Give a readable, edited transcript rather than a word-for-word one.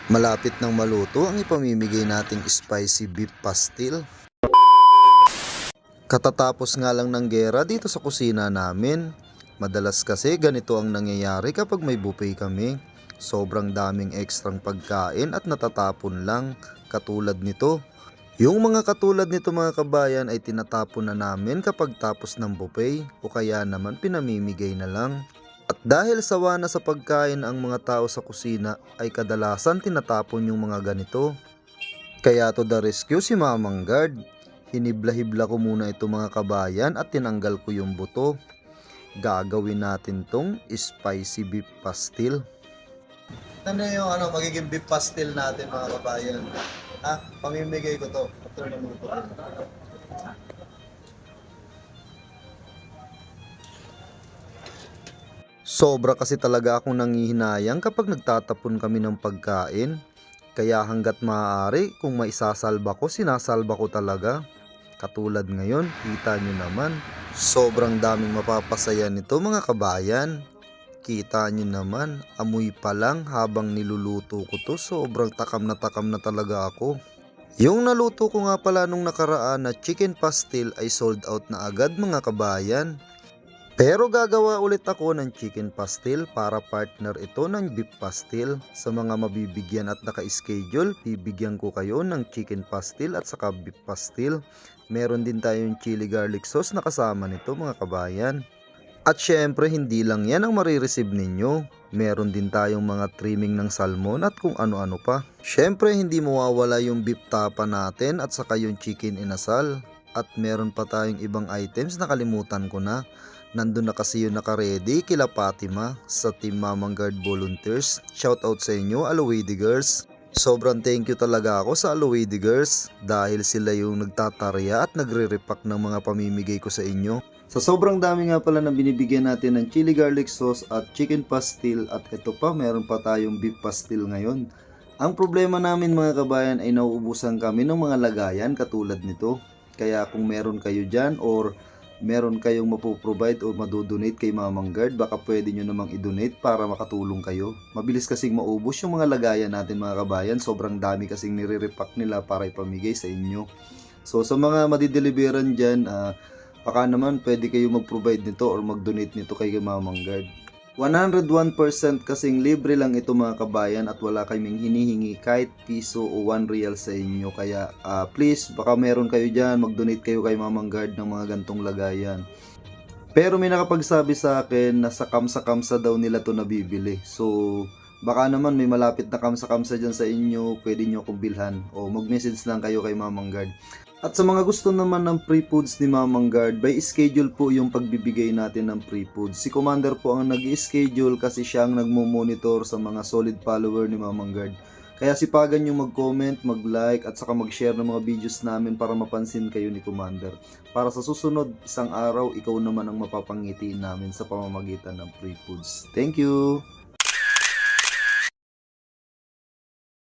Malapit nang maluto ang ipamimigay nating spicy beef pastil. Katatapos nga lang ng gera dito sa kusina namin. Madalas kasi ganito ang nangyayari kapag may buffet kami. Sobrang daming ekstrang pagkain at natatapon lang, katulad nito. Yung mga katulad nito mga kabayan ay tinatapon na namin kapag tapos ng buffet o kaya naman pinamimigay na lang. At dahil sawa na sa pagkain ang mga tao sa kusina ay kadalasan tinatapon yung mga ganito. Kaya to the rescue si Mamang Guard. Hinibla-hibla ko muna ito mga kabayan at tinanggal ko yung buto. Gagawin natin tong spicy beef pastil. Ano yung magiging beef pastil natin mga kabayan? Pamimigay ko to after maluto. Sobra kasi talaga akong nangihinayang kapag nagtatapon kami ng pagkain. Kaya hanggat maaari, kung maisasalba ko, sinasalba ko talaga. Katulad ngayon, kita nyo naman. Sobrang daming mapapasaya nito mga kabayan. Kita nyo naman, amoy pa lang habang niluluto ko to, sobrang takam na talaga ako. Yung naluto ko nga pala nung nakaraan na chicken pastil ay sold out na agad mga kabayan. Pero gagawa ulit ako ng chicken pastil para partner ito ng beef pastil. Sa mga mabibigyan at naka-schedule, bibigyan ko kayo ng chicken pastil at saka beef pastil. Meron din tayong chili garlic sauce na kasama nito mga kabayan. At syempre hindi lang yan ang marireceive ninyo. Meron din tayong mga trimming ng salmon at kung ano-ano pa. Syempre hindi mawawala yung beef tapa natin at saka yung chicken inasal. At meron pa tayong ibang items na kalimutan ko na. Nandun na kasi yung naka-ready kila Fatima sa Team Mamang Guard Volunteers. Shoutout sa inyo, Aloe Diggers. Sobrang thank you talaga ako sa Aloe Diggers dahil sila yung nagtatarya at nagre-repack ng mga pamimigay ko sa inyo. Sa sobrang dami nga pala na binibigyan natin ng chili garlic sauce at chicken pastil at ito pa meron pa tayong beef pastil ngayon. Ang problema namin mga kabayan ay nauubusan kami ng mga lagayan katulad nito. Kaya kung meron kayo dyan or meron kayong mapoprovide o madodonate kay Mamang Guard, baka pwede nyo namang i-donate para makatulong kayo. Mabilis kasing maubos yung mga lagayan natin mga kabayan. Sobrang dami kasing nire-repack nila para ipamigay sa inyo. So sa mga madideliveran dyan, baka naman pwede kayo mag-provide nito or mag-donate nito kay Mamang Guard. 101% kasing libre lang ito mga kabayan at wala kaming hinihingi kahit piso o 1 real sa inyo. Kaya please baka meron kayo dyan, mag-donate kayo kay Mamang Guard ng mga gantong lagayan. Pero may nakapagsabi sa akin na sa kamsa-kamsa daw nila to nabibili. So baka naman may malapit na kamsa-kamsa dyan sa inyo, pwede nyo akong bilhan o mag-message lang kayo kay Mamang Guard. At sa mga gusto naman ng free foods ni Mamang Guard, by schedule po yung pagbibigay natin ng free foods. Si Commander po ang nag-schedule kasi siya ang nagmo-monitor sa mga solid follower ni Mamang Guard. Kaya sipagan yung mag-comment, mag-like at saka mag-share ng mga videos namin para mapansin kayo ni Commander. Para sa susunod, isang araw, ikaw naman ang mapapangiti namin sa pamamagitan ng free foods. Thank you!